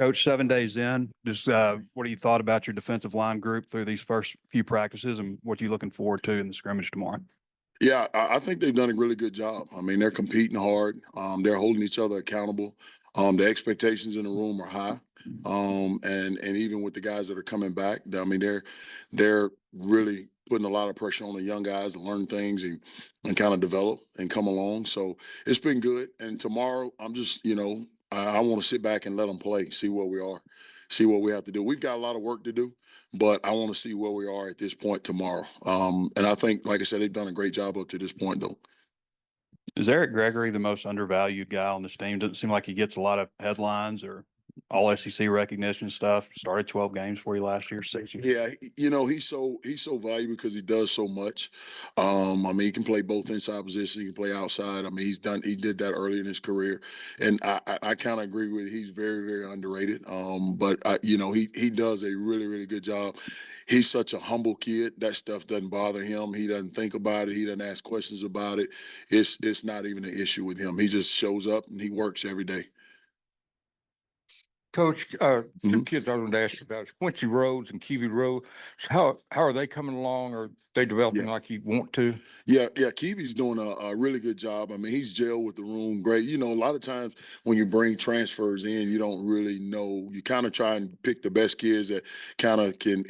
Coach, 7 days in, just what do you thought about your defensive line group through these first few practices, and what are you looking forward to in the scrimmage tomorrow? Yeah, I think they've done a really good job. I mean, they're competing hard. They're holding each other accountable. The expectations in the room are high. And even with the guys that are coming back, I mean, they're really putting a lot of pressure on the young guys to learn things and kind of develop and come along. So it's been good. And tomorrow, I'm just, I want to sit back and let them play, see where we are, see what we have to do. We've got a lot of work to do, but I want to see where we are at this point tomorrow. And I think, like I said, they've done a great job up to this point, though. Is Eric Gregory the most undervalued guy on this team? Doesn't seem like he gets a lot of headlines or all SEC recognition stuff. Started 12 games for you last year, 6 years. Yeah, he's so valuable because he does so much. I mean, he can play both inside positions, he can play outside. I mean, he did that early in his career, and I kind of agree with you. He's very, very underrated. But he does a really, really good job. He's such a humble kid. That stuff doesn't bother him. He doesn't think about it. He doesn't ask questions about it. It's not even an issue with him. He just shows up and he works every day. Coach, two kids I wanted to ask you about, Quincy Rhodes and Kiwi Rhodes. How are they coming along? Are they developing like you want to? Yeah. Kiwi's doing a really good job. I mean, he's gelled with the room. Great. A lot of times when you bring transfers in, you don't really know. You kind of try and pick the best kids that kind of can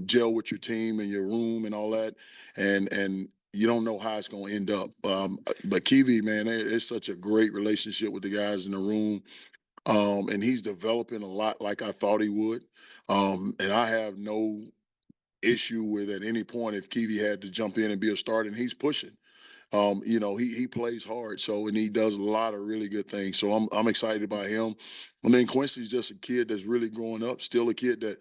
gel with your team and your room and all that. And you don't know how it's going to end up. But Kiwi, man, it's such a great relationship with the guys in the room. And he's developing a lot like I thought he would. And I have no issue with at any point if Kiwi had to jump in and be a starter, and he's pushing. He plays hard, and he does a lot of really good things. So I'm excited about him. And then Quincy's just a kid that's really growing up, still a kid that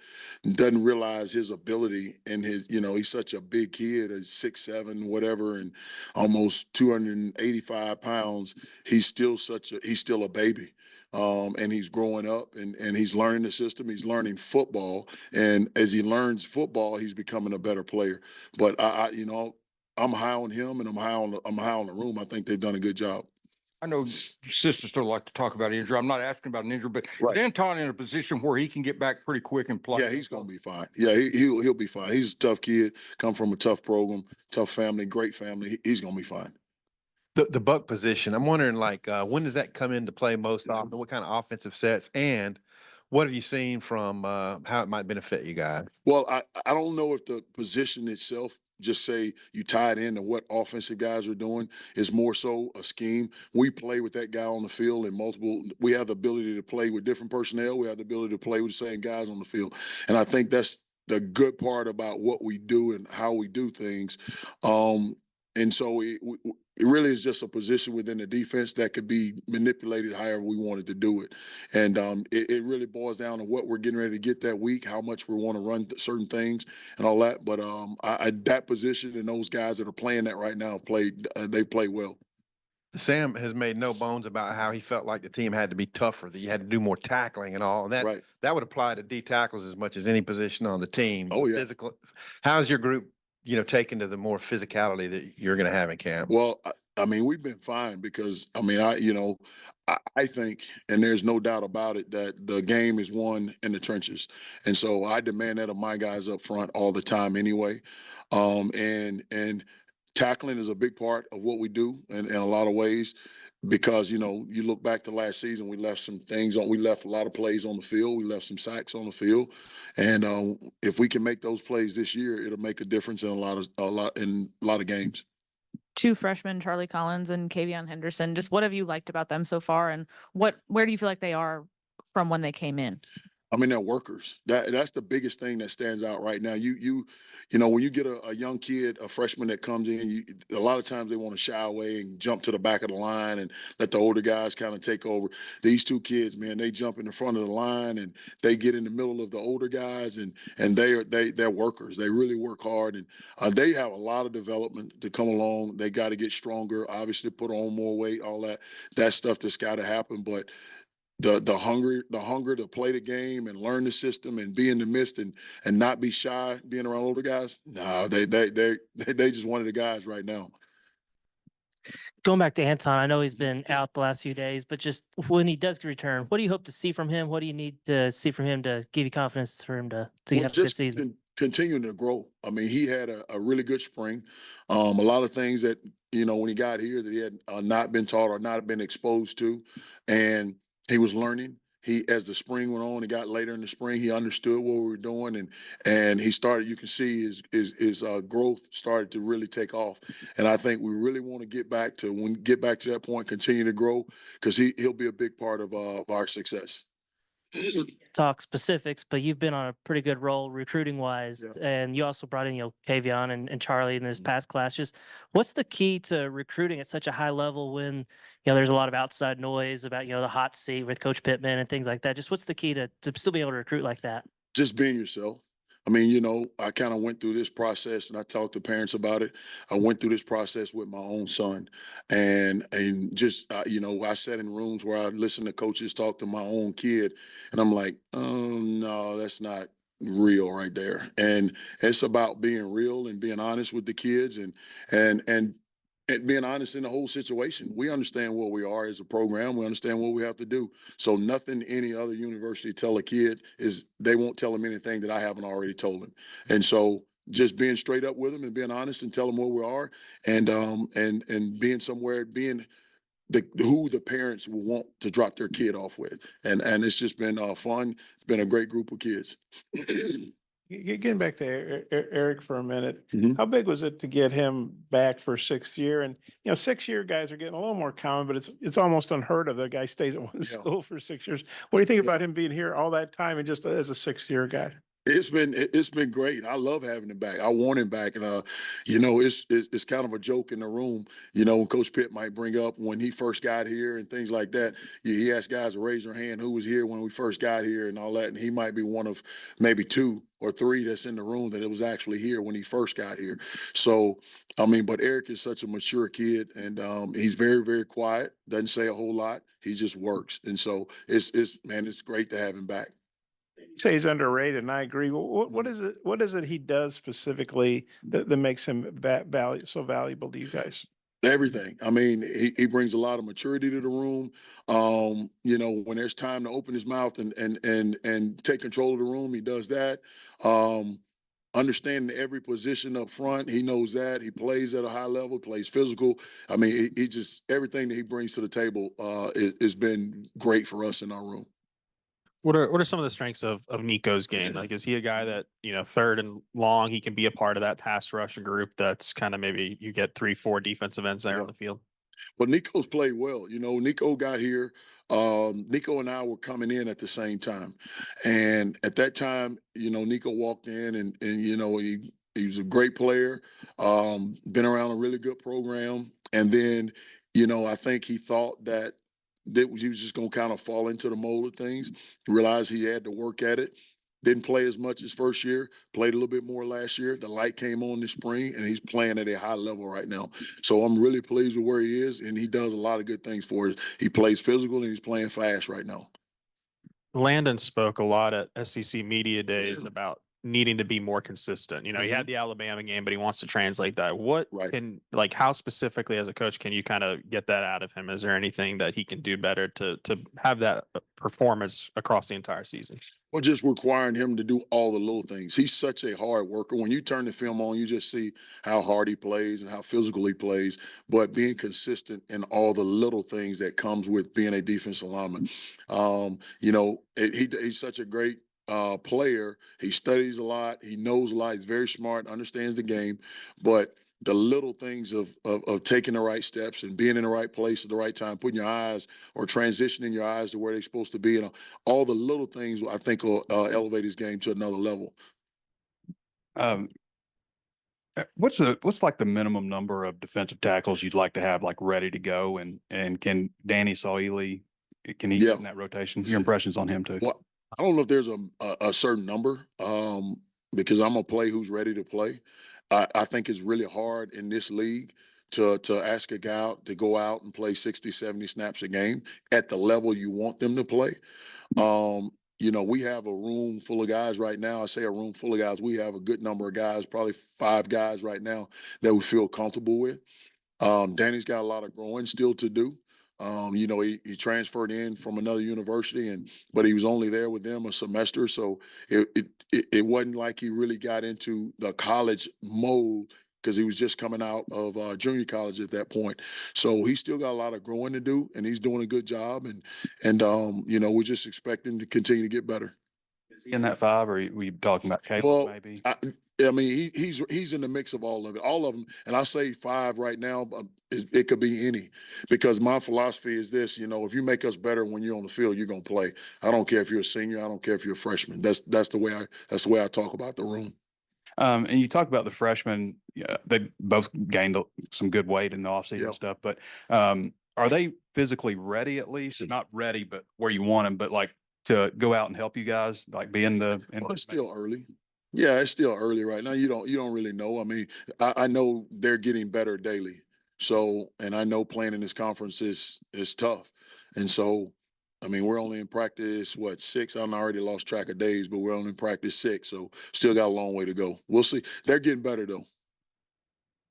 doesn't realize his ability and he's such a big kid, at 6'7", whatever, and almost 285 pounds. He's still a baby. And he's growing up and he's learning the system. He's learning football. And as he learns football, he's becoming a better player. But I'm high on him and I'm high on the room. I think they've done a good job. I know your sisters still like to talk about injury. I'm not asking about an injury, but is Anton in a position where he can get back pretty quick and play? Yeah, he's going to be fine. Yeah, he'll be fine. He's a tough kid, come from a tough program, tough family, great family. He's going to be fine. The buck position, I'm wondering, when does that come into play most often? What kind of offensive sets, and what have you seen from how it might benefit you guys? Well, I don't know if the position itself, just say you tie it into what offensive guys are doing, is more so a scheme. We play with that guy on the field and we have the ability to play with different personnel. We have the ability to play with the same guys on the field. And I think that's the good part about what we do and how we do things. And so it really is just a position within the defense that could be manipulated however we wanted to do it. And it really boils down to what we're getting ready to get that week, how much we want to run certain things and all that. But that position and those guys that are playing that right now they play well. Sam has made no bones about how he felt like the team had to be tougher, that you had to do more tackling and all. And that would apply to D tackles as much as any position on the team. Oh, yeah. Physical. How's your group taken to the more physicality that you're going to have in camp? Well, I mean, we've been fine because, I mean, I think, and there's no doubt about it, that the game is won in the trenches. And so I demand that of my guys up front all the time anyway. And tackling is a big part of what we do in a lot of ways. Because, you look back to last season, we left some things on. We left a lot of plays on the field. We left some sacks on the field, and if we can make those plays this year, it'll make a difference in a lot of games. Two freshmen, Charlie Collins and Kavion Henderson. Just what have you liked about them so far, and where do you feel like they are from when they came in? I mean, they're workers. That's the biggest thing that stands out right now. When you get a young kid, a freshman that comes in, a lot of times they want to shy away and jump to the back of the line and let the older guys kind of take over. These two kids, man, they jump in the front of the line and they get in the middle of the older guys, and they're workers. They really work hard, and they have a lot of development to come along. They got to get stronger, obviously put on more weight, all that stuff that's got to happen, but the hunger to play the game and learn the system and be in the midst and not be shy being around older guys. No, they just one of the guys right now. Going back to Anton, I know he's been out the last few days, but just when he does return, what do you hope to see from him? What do you need to see from him to give you confidence for him to Well, have a good just season? continuing to grow. I mean, he had a really good spring. A lot of things that, when he got here that he had not been taught or not been exposed to, and he was learning. As the spring went on, he got later in the spring, he understood what we were doing, and he started. You can see his growth started to really take off. And I think we really want to get back to that point, continue to grow, because he'll be a big part of our success. Talk specifics, but you've been on a pretty good roll recruiting wise, Yeah. and you also brought in, Kavion and Charlie in this past class. Just what's the key to recruiting at such a high level when, there's a lot of outside noise about, the hot seat with Coach Pittman and things like that? Just what's the key to still be able to recruit like that? Just being yourself. I mean, I kind of went through this process, and I talked to parents about it. I went through this process with my own son, and just I sat in rooms where I listened to coaches talk to my own kid, and I'm like, oh no, that's not real right there. And it's about being real and being honest with the kids, and being honest in the whole situation. We understand what we are as a program. We understand what we have to do. So nothing any other university tell a kid they won't tell them anything that I haven't already told them. And so just being straight up with them and being honest and tell them where we are, and being somewhere, being who the parents will want to drop their kid off with. And it's just been fun. It's been a great group of kids. Getting back to Eric for a minute, Mhm. how big was it to get him back for 6th year? And 6-year guys are getting a little more common, but it's almost unheard of that a guy stays at one Yeah. school for 6 years. What do you think Yeah. about him being here all that time and just as a 6th-year guy? It's been great. I love having him back. I want him back, and it's kind of a joke in the room. When Coach Pitt might bring up when he first got here and things like that. He asked guys to raise their hand who was here when we first got here and all that, and he might be one of maybe 2 or 3 that's in the room that it was actually here when he first got here. So I mean, but Eric is such a mature kid, and he's very, very quiet. Doesn't say a whole lot. He just works, and so it's great to have him back. You say he's underrated, and I agree. What is it? What is it he does specifically that makes him so valuable to you guys? Everything. I mean, he brings a lot of maturity to the room. When there's time to open his mouth and take control of the room, he does that. Understanding every position up front, he knows that. He plays at a high level, plays physical. I mean, he just everything that he brings to the table has been great for us in our room. What are some of the strengths of Nico's game? Like, is he a guy that, third and long, he can be a part of that pass rush group that's kind of maybe you get 3-4 defensive ends there on the field? Well, Nico's played well. Nico got here. Nico and I were coming in at the same time. And at that time, Nico walked in and he was a great player, been around a really good program. And then, I think he thought that he was just going to kind of fall into the mold of things, realized he had to work at it. Didn't play as much his first year, played a little bit more last year. The light came on this spring, and he's playing at a high level right now. So I'm really pleased with where he is, and he does a lot of good things for us. He plays physical, and he's playing fast right now. Landon spoke a lot at SEC Media Days about needing to be more consistent. He had the Alabama game, but he wants to translate that. What how specifically as a coach can you kind of get that out of him? Is there anything that he can do better to have that performance across the entire season? Well, just requiring him to do all the little things. He's such a hard worker. When you turn the film on, you just see how hard he plays and how physical he plays, but being consistent in all the little things that comes with being a defensive lineman. He's such a great player. He studies a lot. He knows a lot. He's very smart, understands the game, but the little things of taking the right steps and being in the right place at the right time, putting your eyes or transitioning your eyes to where they're supposed to be, and all the little things I think will elevate his game to another level. What's like the minimum number of defensive tackles you'd like to have like ready to go, and can Danny Saili, can he get in that rotation? Your impressions on him too? Well, I don't know if there's a certain number because I'm gonna play who's ready to play. I think it's really hard in this league to ask a guy to go out and play 60, 70 snaps a game at the level you want them to play. We have a room full of guys right now. I say a room full of guys. We have a good number of guys, probably 5 guys right now that we feel comfortable with. Danny's got a lot of growing still to do. You know, he transferred in from another university, but he was only there with them a semester, so it wasn't like he really got into the college mode because he was just coming out of junior college at that point. So he's still got a lot of growing to do, and he's doing a good job. And you know, we just expect him to continue to get better. Is he in that five, or are we talking about Caleb Well, maybe? I mean, he's in the mix of all of them. And I say five right now, but it could be any, because my philosophy is this: you know, if you make us better when you're on the field, you're gonna play. I don't care if you're a senior. I don't care if you're a freshman. That's the way I talk about the room. And you talk about the freshmen, they both gained some good weight in the offseason and stuff, but are they physically ready at least? Not ready, but where you want them, but like to go out and help you guys, like be in the. Well, it's still early. Yeah, it's still early right now. You don't really know. I mean, I know they're getting better daily. So, and I know playing in this conference is tough. And so, I mean, we're only in practice, what, 6? I already lost track of days, but we're only in practice 6. So still got a long way to go. We'll see. They're getting better though.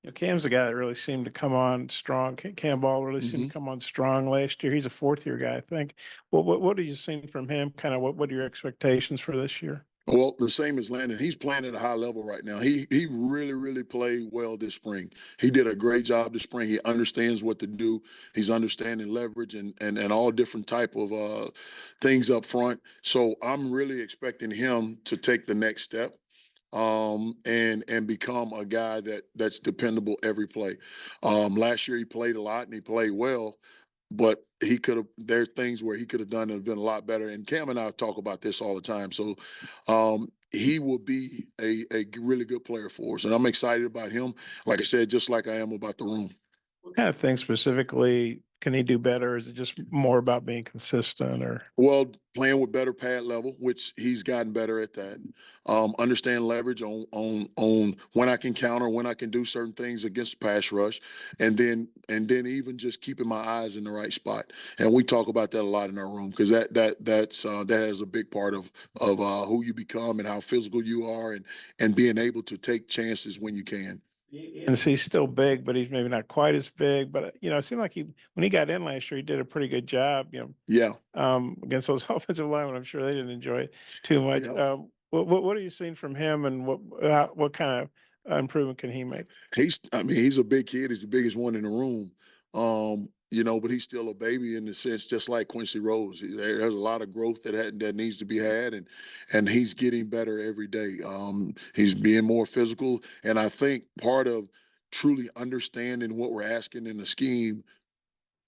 You know, Cam's the guy that really seemed to come on strong. Cam Ball really seemed to come on strong last year. He's a 4th-year guy, I think. What have you seen from him? Kind of what are your expectations for this year? Well, the same as Landon. He's playing at a high level right now. He really played well this spring. He did a great job this spring. He understands what to do. He's understanding leverage and all different type of things up front. So I'm really expecting him to take the next step and become a guy that's dependable every play. Last year he played a lot and he played well, but he could have, there's things where he could have done and been a lot better. And Cam and I talk about this all the time. So he will be a really good player for us. And I'm excited about him. Like I said, just like I am about the room. What kind of things specifically can he do better? Is it just more about being consistent, or? Well, playing with better pad level, which he's gotten better at that. Understand leverage on when I can counter, when I can do certain things against pass rush, and then even just keeping my eyes in the right spot. And we talk about that a lot in our room, because that has a big part of who you become and how physical you are, and being able to take chances when you can. And he's still big, but he's maybe not quite as big. But you know, it seemed like when he got in last year, he did a pretty good job. You know, yeah, against those offensive linemen, I'm sure they didn't enjoy it too much. Yeah. What are you seeing from him, and what kind of improvement can he make? I mean, he's a big kid. He's the biggest one in the room. You know, but he's still a baby in the sense, just like Quincy Rose. There's a lot of growth that needs to be had, and he's getting better every day. He's being more physical, and I think part of truly understanding what we're asking in the scheme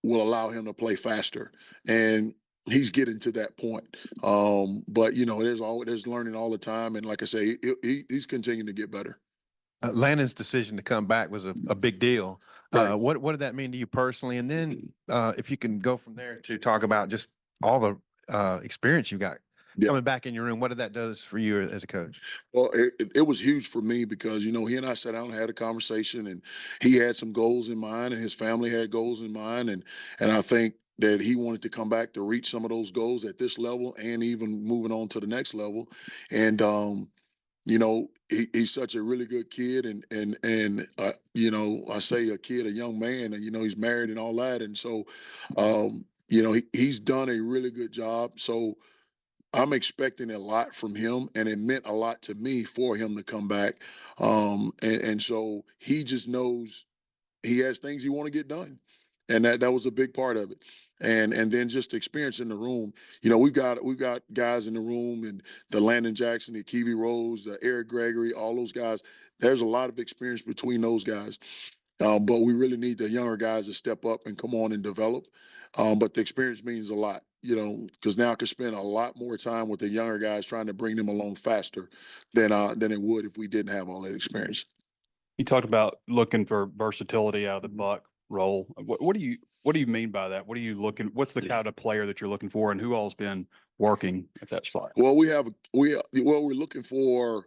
will allow him to play faster, and he's getting to that point. But you know, there's learning all the time, and like I say, he's continuing to get better. Landon's decision to come back was a big deal. Right. What did that mean to you personally? And then if you can go from there to talk about just all the experience you got coming back in your room, what did that do for you as a coach? Well, it was huge for me because, you know, he and I sat down and had a conversation, and he had some goals in mind and his family had goals in mind. And I think that he wanted to come back to reach some of those goals at this level and even moving on to the next level. And, you know, he's such a really good kid, and you know, I say a kid, a young man, and you know, he's married and all that, and so, you know, he's done a really good job. So I'm expecting a lot from him, and it meant a lot to me for him to come back. And so he just knows he has things he want to get done, and that was a big part of it. And then just experience in the room. You know, we've got guys in the room, and the Landon Jackson, the Kiwi Rose, the Eric Gregory, all those guys. There's a lot of experience between those guys. But we really need the younger guys to step up and come on and develop. But the experience means a lot, you know, because now I can spend a lot more time with the younger guys trying to bring them along faster than it would if we didn't have all that experience. You talked about looking for versatility out of the buck role. What do you mean by that? What are you looking? What's the kind of player that you're looking for, and who all's been working at that spot? Well, we're looking for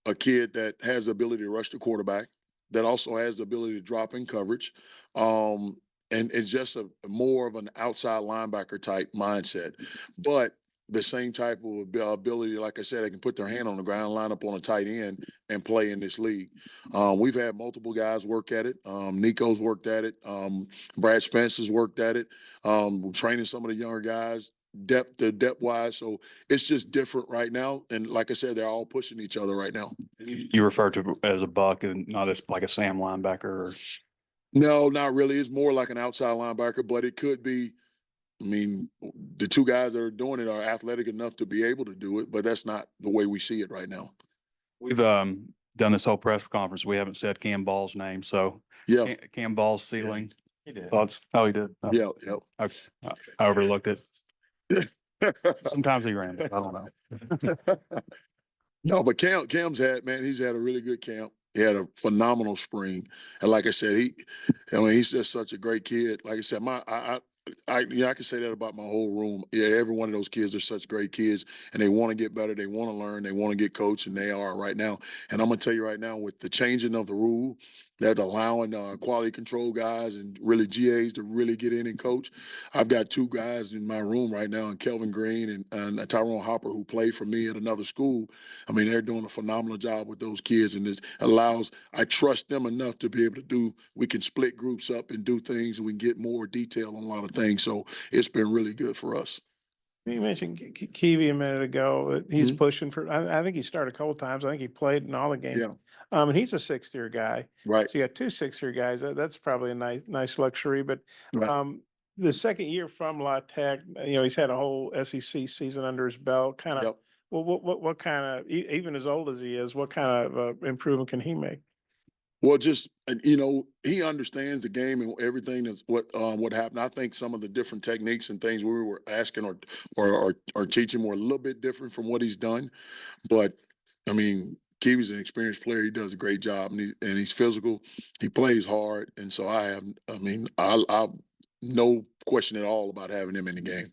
a kid that has the ability to rush the quarterback, that also has the ability to drop in coverage, and it's just more of an outside linebacker type mindset. But the same type of ability. Like I said, they can put their hand on the ground, line up on a tight end, and play in this league. We've had multiple guys work at it. Nico's worked at it. Brad Spencer's worked at it. We're training some of the younger guys depth wise. So it's just different right now. And like I said, they're all pushing each other right now. You refer to as a buck and not as like a Sam linebacker? Or... No, not really. It's more like an outside linebacker, but it could be. I mean, the two guys that are doing it are athletic enough to be able to do it, but that's not the way we see it right now. We've done this whole press conference. We haven't said Cam Ball's name. So yeah, Cam Ball's ceiling. Yeah. He did. Thoughts? Oh, he did. Oh. Yeah. I overlooked it. Sometimes he ran it. I don't know. No, but Cam's he's had a really good camp. He had a phenomenal spring. And like I said, he's just such a great kid. Like I said, I can say that about my whole room. Yeah, every one of those kids are such great kids, and they want to get better. They want to learn. They want to get coached, and they are right now. And I'm gonna tell you right now, with the changing of the rule, that's allowing quality control guys and really GAs to really get in and coach. I've got two guys in my room right now, and Kelvin Green and Tyrone Hopper, who play for me at another school. I mean, they're doing a phenomenal job with those kids, and it allows. I trust them enough to be able to do. We can split groups up and do things, and we can get more detail on a lot of things. So it's been really good for us. You mentioned Kiwi a minute ago. He's pushing for. I think he started a couple times. I think he played in all the games. Yeah. And he's a sixth-year guy. Right. So you got two sixth-year guys. That's probably a nice luxury. But right. The second year from La Tech, he's had a whole SEC season under his belt. Kind of. Yep. Well, what kind of, even as old as he is, what kind of improvement can he make? Well, just he understands the game and everything that's what happened. I think some of the different techniques and things we were asking or teaching were a little bit different from what he's done. But I mean, Kiwi's an experienced player. He does a great job, and he's physical. He plays hard, and so I no question at all about having him in the game.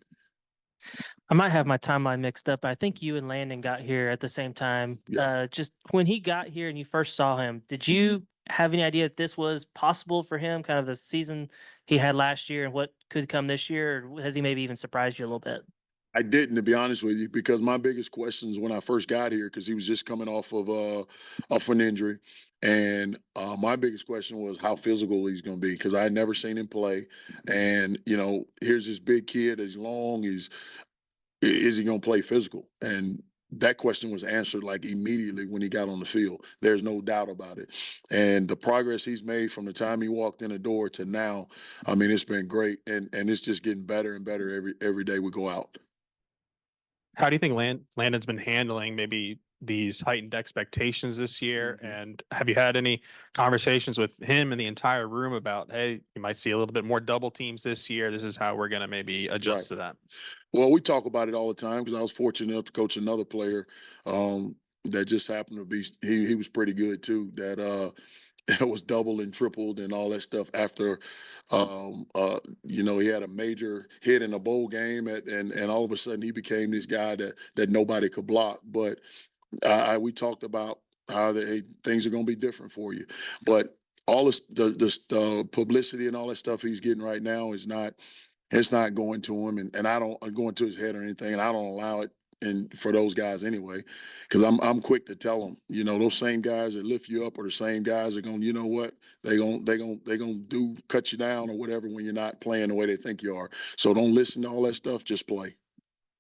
I might have my timeline mixed up. I think you and Landon got here at the same time. Yeah. Just when he got here and you first saw him, did you have any idea that this was possible for him, kind of the season he had last year and what could come this year? Or has he maybe even surprised you a little bit? I didn't, to be honest with you, because my biggest questions when I first got here, because he was just coming off of an injury, and my biggest question was how physical he's going to be, because I had never seen him play, and here's this big kid, he's long, is he going to play physical? And that question was answered like immediately when he got on the field. There's no doubt about it. And the progress he's made from the time he walked in the door to now, I mean, it's been great, and it's just getting better and better every day we go out. How do you think Landon's been handling maybe these heightened expectations this year? And have you had any conversations with him and the entire room about, hey, you might see a little bit more double teams this year. This is how we're going to maybe adjust to that. Well, we talk about it all the time because I was fortunate enough to coach another player that just happened to be, he was pretty good too, that was doubled and tripled and all that stuff after, he had a major hit in a bowl game and all of a sudden he became this guy that nobody could block. But we talked about how things are going to be different for you. But all this, the publicity and all that stuff he's getting right now is not, it's not going to him. And I don't go into his head or anything, and I don't allow it. And for those guys anyway, because I'm quick to tell them, those same guys that lift you up are the same guys that going, they gonna cut you down or whatever when you're not playing the way they think you are. So don't listen to all that stuff. Just play.